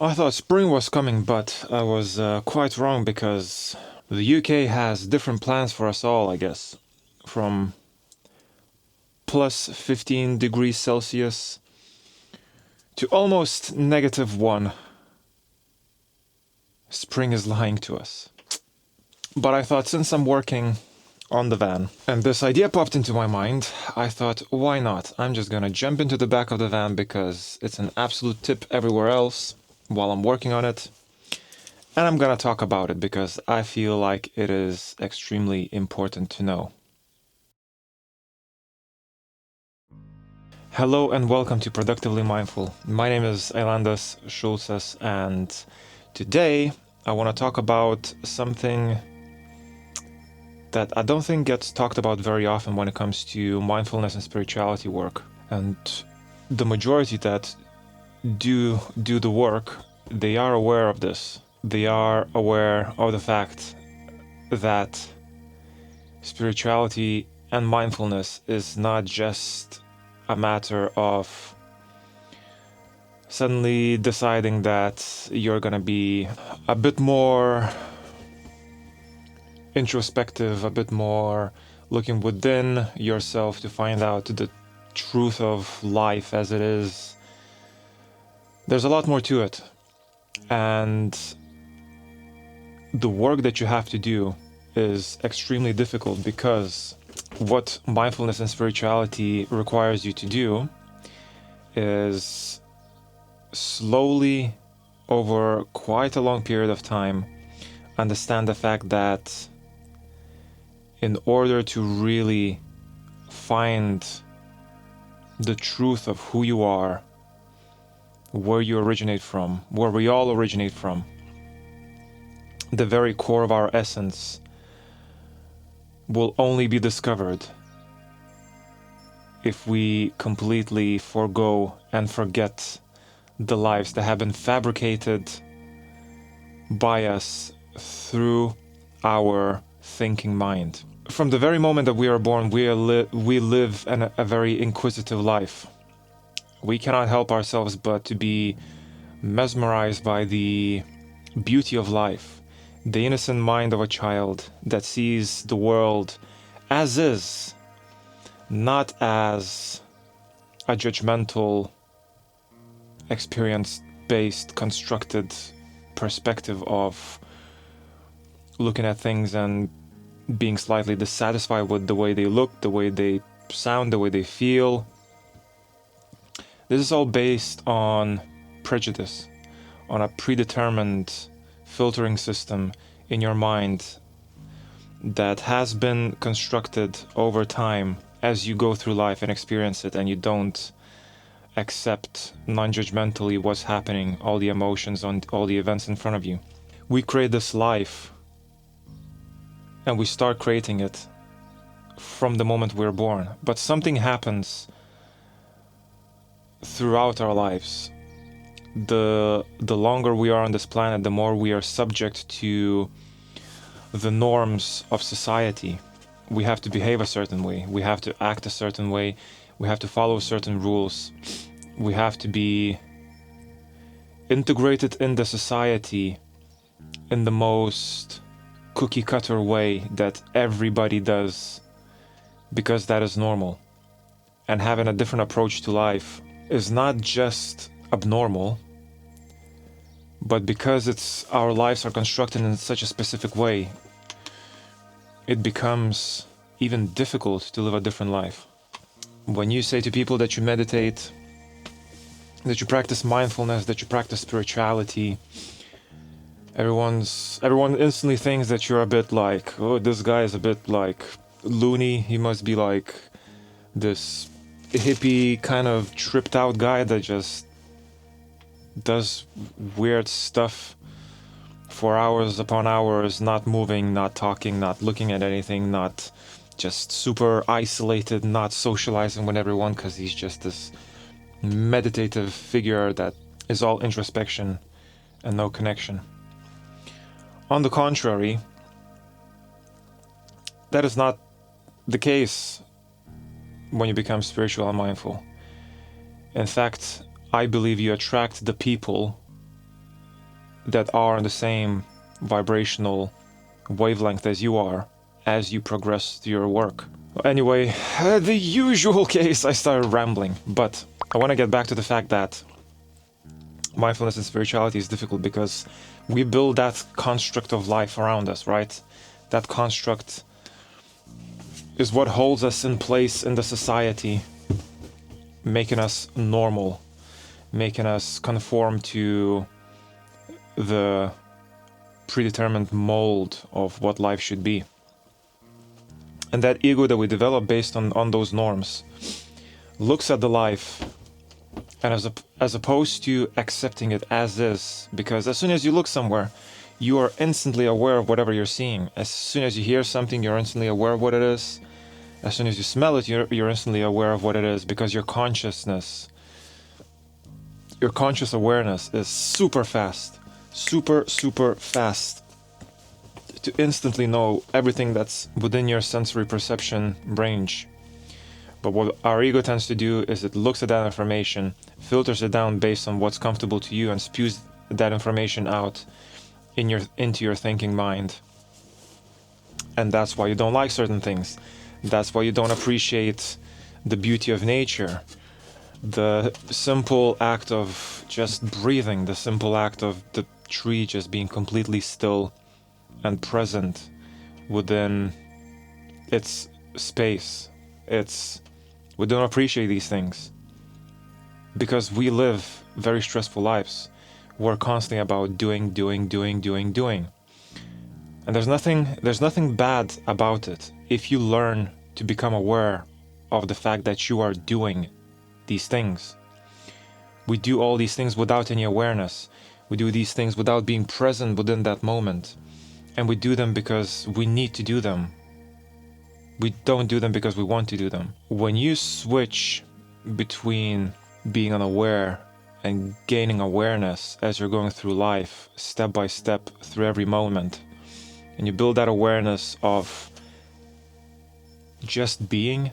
I thought spring was coming, but I was quite wrong because the UK has different plans for us all, I guess. From plus 15 degrees Celsius to almost -1. Spring is lying to us. But I thought since I'm working on the van and this idea popped into my mind, I thought, why not? I'm just gonna jump into the back of the van because it's an absolute tip everywhere else while I'm working on it. And I'm gonna talk about it because I feel like it is extremely important to know. Hello and welcome to Productively Mindful. My name is ailandas.sulcas, and today I want to talk about something that I don't think gets talked about very often when it comes to mindfulness and spirituality work. And the majority that do the work, they are aware of this. They are aware of the fact that spirituality and mindfulness is not just a matter of suddenly deciding that you're gonna be a bit more introspective, a bit more looking within yourself to find out the truth of life as it is. There's a lot more to it. And the work that you have to do is extremely difficult because what mindfulness and spirituality requires you to do is slowly, over quite a long period of time, understand the fact that in order to really find the truth of who you are, where you originate from, where we all originate from, the very core of our essence will only be discovered if we completely forgo and forget the lives that have been fabricated by us through our thinking mind. From the very moment that we are born, we live a very inquisitive life. We cannot help ourselves but to be mesmerized by the beauty of life, the innocent mind of a child that sees the world as is, not as a judgmental, experience-based, constructed perspective of looking at things and being slightly dissatisfied with the way they look, the way they sound, the way they feel. This is all based on prejudice, on a predetermined filtering system in your mind that has been constructed over time as you go through life and experience it, and you don't accept non-judgmentally what's happening, all the emotions, on all the events in front of you. We create this life and we start creating it from the moment we're born, but something happens throughout our lives. The longer we are on this planet, the more we are subject to the norms of society. We have to behave a certain way, we have to act a certain way, we have to follow certain rules, we have to be integrated in the society in the most cookie cutter way that everybody does, because that is normal. And having a different approach to life is not just abnormal, but because our lives are constructed in such a specific way, it becomes even difficult to live a different life. When you say to people that you meditate, that you practice mindfulness, that you practice spirituality, everyone instantly thinks that you're a bit like, oh, this guy is a bit like loony, he must be like this hippie kind of tripped out guy that just does weird stuff for hours upon hours, not moving, not talking, not looking at anything, not just super isolated, not socializing with everyone because he's just this meditative figure that is all introspection and no connection. On the contrary, that is not the case when you become spiritual and mindful. In fact, I believe you attract the people that are on the same vibrational wavelength as you are as you progress through your work. Anyway, the usual case, I started rambling, but I want to get back to the fact that mindfulness and spirituality is difficult because we build that construct of life around us, right? That construct is what holds us in place in the society, making us normal, making us conform to the predetermined mold of what life should be. And that ego that we develop based on those norms looks at the life, and as opposed to accepting it as is, because as soon as you look somewhere, you are instantly aware of whatever you're seeing. As soon as you hear something, you're instantly aware of what it is. As soon as you smell it, you're instantly aware of what it is, because your conscious awareness is super fast, super fast, to instantly know everything that's within your sensory perception range. But what our ego tends to do is it looks at that information, filters it down based on what's comfortable to you, and spews that information out into your thinking mind. And that's why you don't like certain things. That's why you don't appreciate the beauty of nature. The simple act of just breathing, the simple act of the tree just being completely still and present within its space. We don't appreciate these things because we live very stressful lives. We're constantly about doing. And there's nothing bad about it if you learn to become aware of the fact that you are doing these things. We do all these things without any awareness. We do these things without being present within that moment. And we do them because we need to do them. We don't do them because we want to do them. When you switch between being unaware and gaining awareness as you're going through life, step by step, through every moment, and you build that awareness of just being,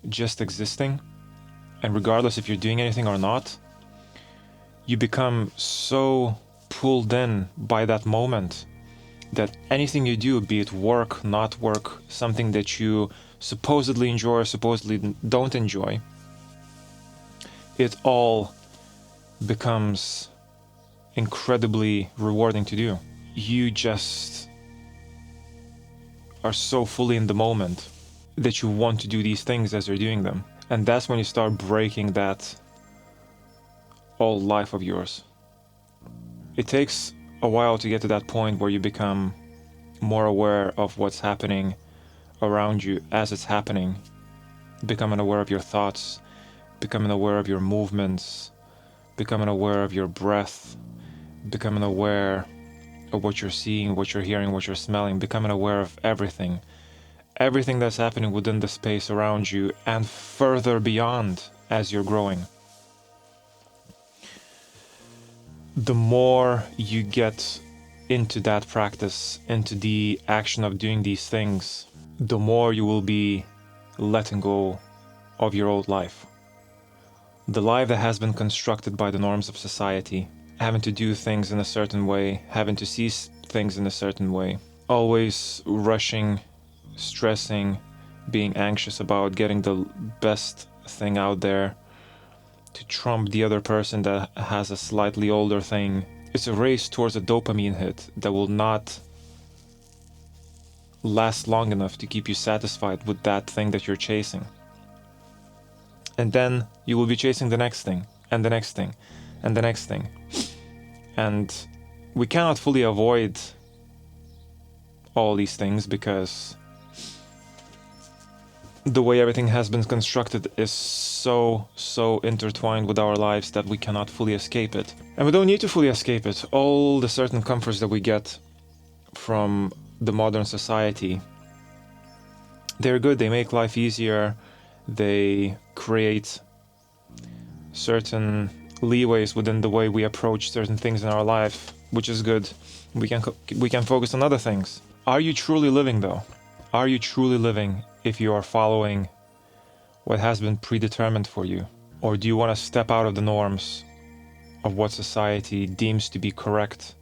just existing, and regardless if you're doing anything or not, you become so pulled in by that moment that anything you do, be it work, not work, something that you supposedly enjoy or supposedly don't enjoy, it all becomes incredibly rewarding to do. You just are so fully in the moment that you want to do these things as you're doing them. And that's when you start breaking that old life of yours. It takes a while to get to that point where you become more aware of what's happening around you as it's happening, becoming aware of your thoughts, becoming aware of your movements, becoming aware of your breath, becoming aware of what you're seeing, what you're hearing, what you're smelling, becoming aware of everything that's happening within the space around you and further beyond as you're growing. The more you get into that practice, into the action of doing these things, the more you will be letting go of your old life. The life that has been constructed by the norms of society, having to do things in a certain way, having to see things in a certain way, always rushing, stressing, being anxious about getting the best thing out there to trump the other person that has a slightly older thing. It's a race towards a dopamine hit that will not last long enough to keep you satisfied with that thing that you're chasing. And then you will be chasing the next thing, and the next thing, and the next thing. And we cannot fully avoid all these things because the way everything has been constructed is so intertwined with our lives that we cannot fully escape it. And we don't need to fully escape it. All the certain comforts that we get from the modern society, they're good. They make life easier. They create certain leeways within the way we approach certain things in our life, which is good. We can focus on other things. Are you truly living though? Are you truly living if you are following what has been predetermined for you? Or do you want to step out of the norms of what society deems to be correct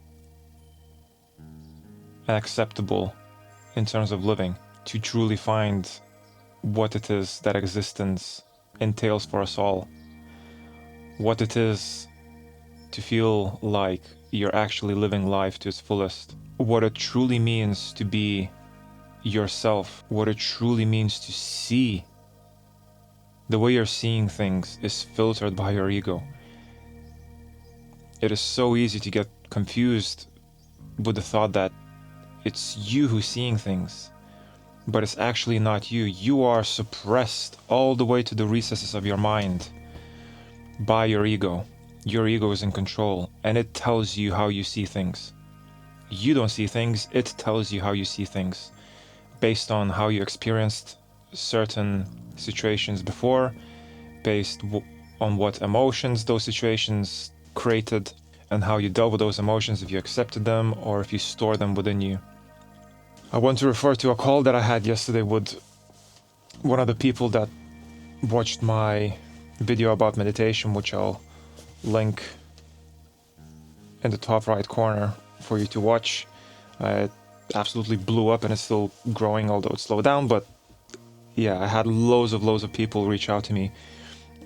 and acceptable in terms of living, to truly find what it is that existence entails for us all, what it is to feel like you're actually living life to its fullest, what it truly means to be yourself, what it truly means to see. The way you're seeing things is filtered by your ego. It is so easy to get confused with the thought that it's you who's seeing things, but it's actually not you. You are suppressed all the way to the recesses of your mind by your ego. Your ego is in control, and it tells you how you see things. You don't see things, it tells you how you see things, based on how you experienced certain situations before, based on what emotions those situations created, and how you dealt with those emotions, if you accepted them or if you store them within you. I want to refer to a call that I had yesterday with one of the people that watched my video about meditation, which I'll link in the top right corner for you to watch. It absolutely blew up and it's still growing, although it's slowed down. But yeah, I had loads of people reach out to me,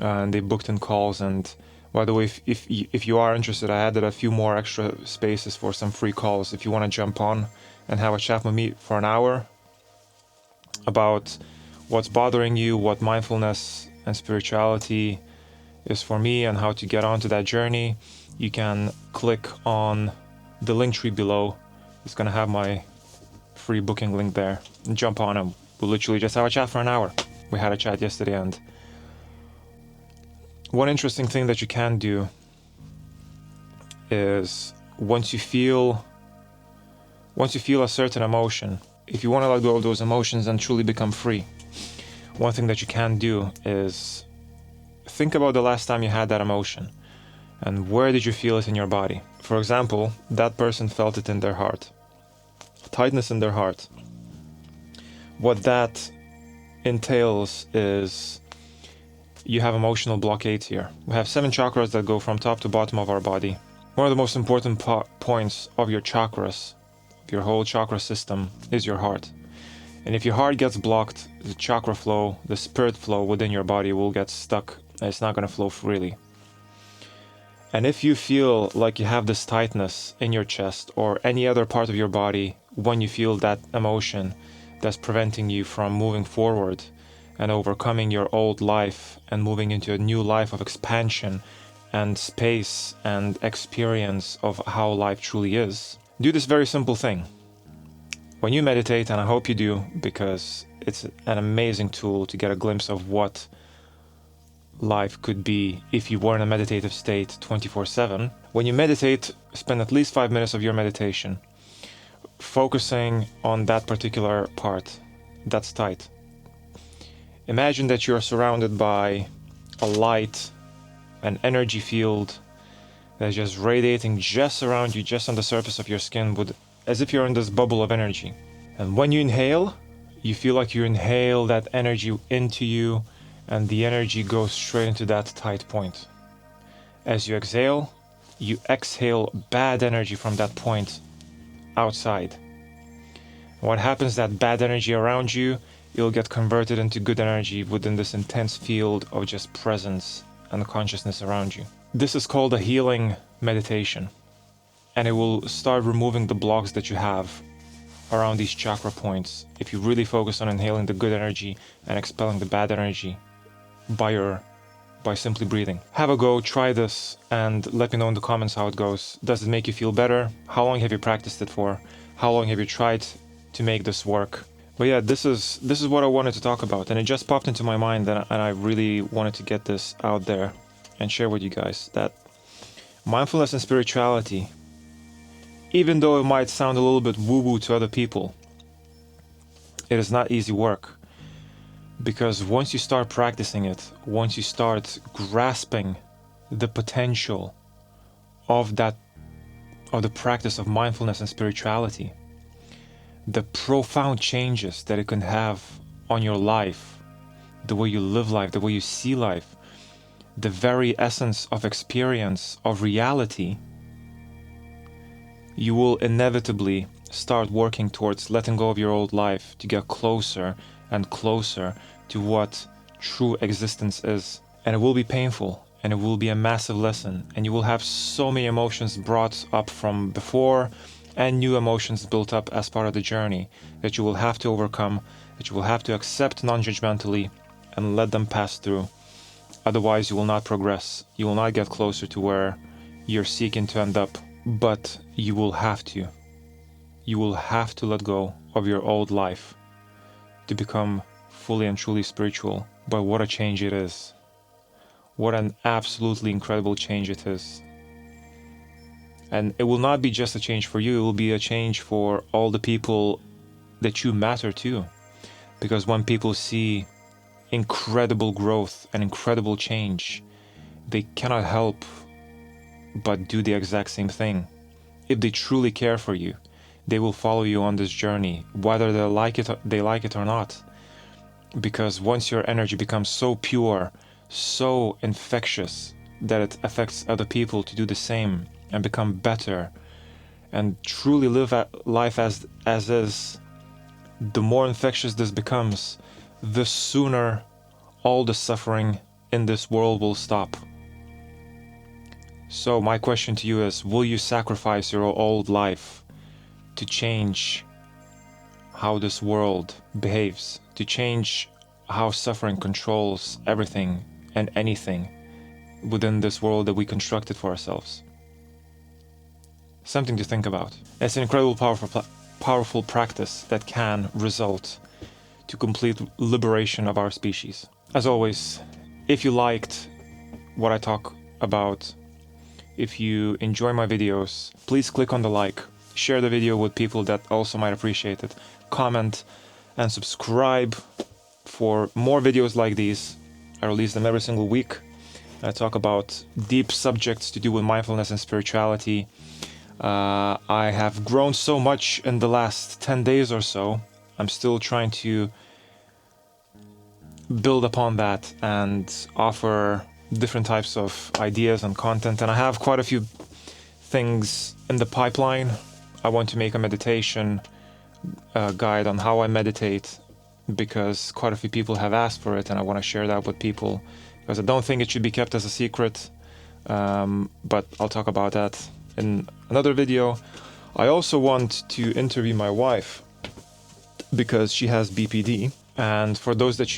and they booked in calls. And by the way, if you are interested, I added a few more extra spaces for some free calls. If you want to jump on and have a chat with me for an hour about what's bothering you, what mindfulness and spirituality is for me, and how to get onto that journey, you can click on the link tree below. It's going to have my free booking link there, and jump on and we'll literally just have a chat for an hour. We had a chat yesterday, and one interesting thing that you can do is once you feel a certain emotion, if you want to let go of those emotions and truly become free, one thing that you can do is think about the last time you had that emotion and where did you feel it in your body. For example, that person felt it in their heart, tightness in their heart. What that entails is you have emotional blockades here. We have 7 chakras that go from top to bottom of our body. One of the most important points of your chakras, your whole chakra system, is your heart. And if your heart gets blocked, the chakra flow, the spirit flow within your body will get stuck, and it's not going to flow freely. And if you feel like you have this tightness in your chest or any other part of your body, when you feel that emotion that's preventing you from moving forward and overcoming your old life and moving into a new life of expansion and space and experience of how life truly is, do this very simple thing. When you meditate, and I hope you do, because it's an amazing tool to get a glimpse of what life could be if you were in a meditative state 24/7. When you meditate, spend at least 5 minutes of your meditation focusing on that particular part that's tight. Imagine that you're surrounded by a light, an energy field that's just radiating just around you, just on the surface of your skin, as if you're in this bubble of energy. And when you inhale, you feel like you inhale that energy into you, and the energy goes straight into that tight point. As you exhale bad energy from that point outside. What happens, that bad energy around you, it'll get converted into good energy within this intense field of just presence and consciousness around you. This is called a healing meditation, and it will start removing the blocks that you have around these chakra points if you really focus on inhaling the good energy and expelling the bad energy by simply breathing. Have a go, try this, and let me know in the comments how it goes. Does it make you feel better? How long have you practiced it for? How long have you tried to make this work? But yeah, this is what I wanted to talk about, and it just popped into my mind, and I really wanted to get this out there and share with you guys that mindfulness and spirituality, even though it might sound a little bit woo-woo to other people, it is not easy work. Because once you start practicing it, once you start grasping the potential of the practice of mindfulness and spirituality, the profound changes that it can have on your life, the way you live life, the way you see life, the very essence of experience, of reality, you will inevitably start working towards letting go of your old life to get closer and closer to what true existence is. And it will be painful, and it will be a massive lesson, and you will have so many emotions brought up from before and new emotions built up as part of the journey that you will have to overcome, that you will have to accept non-judgmentally and let them pass through. Otherwise, you will not progress. You will not get closer to where you're seeking to end up. But you will have to. You will have to let go of your old life to become fully and truly spiritual. But what a change it is. What an absolutely incredible change it is. And it will not be just a change for you, it will be a change for all the people that you matter to. Because when people see incredible growth and incredible change, they cannot help but do the exact same thing. If they truly care for you, they will follow you on this journey, whether they like it or not. Because once your energy becomes so pure, so infectious, that it affects other people to do the same and become better and truly live life as is, the more infectious this becomes, the sooner all the suffering in this world will stop. So my question to you is, will you sacrifice your old life to change how this world behaves, to change how suffering controls everything and anything within this world that we constructed for ourselves? Something to think about. It's an incredible, powerful practice that can result to complete liberation of our species. As always, if you liked what I talk about, if you enjoy my videos, please click on the like, share the video with people that also might appreciate it, comment and subscribe for more videos like these. I release them every single week. I talk about deep subjects to do with mindfulness and spirituality. I have grown so much in the last 10 days or so. I'm still trying to build upon that and offer different types of ideas and content. And I have quite a few things in the pipeline. I want to make a meditation guide on how I meditate, because quite a few people have asked for it, and I want to share that with people, because I don't think it should be kept as a secret. But I'll talk about that in another video. I also want to interview my wife because she has BPD, and for those of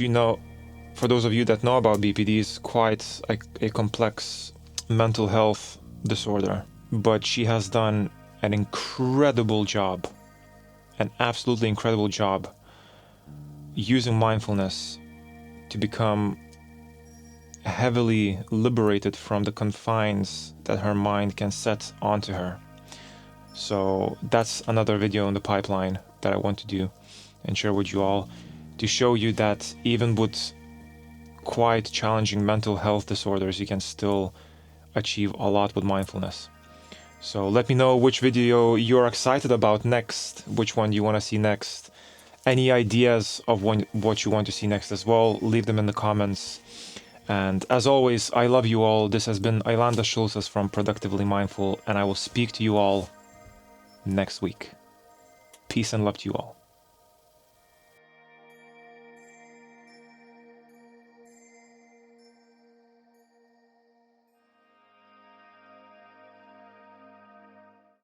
you that know about BPD, it's quite a complex mental health disorder. But she has done an incredible job, an absolutely incredible job, using mindfulness to become heavily liberated from the confines that her mind can set onto her. So that's another video in the pipeline that I want to do and share with you all, to show you that even with quite challenging mental health disorders, you can still achieve a lot with mindfulness. So let me know which video you're excited about next, which one you want to see next. Any ideas of what you want to see next as well, leave them in the comments. And as always, I love you all. This has been ailandas.sulcas from Productively Mindful, and I will speak to you all next week. Peace and love to you all.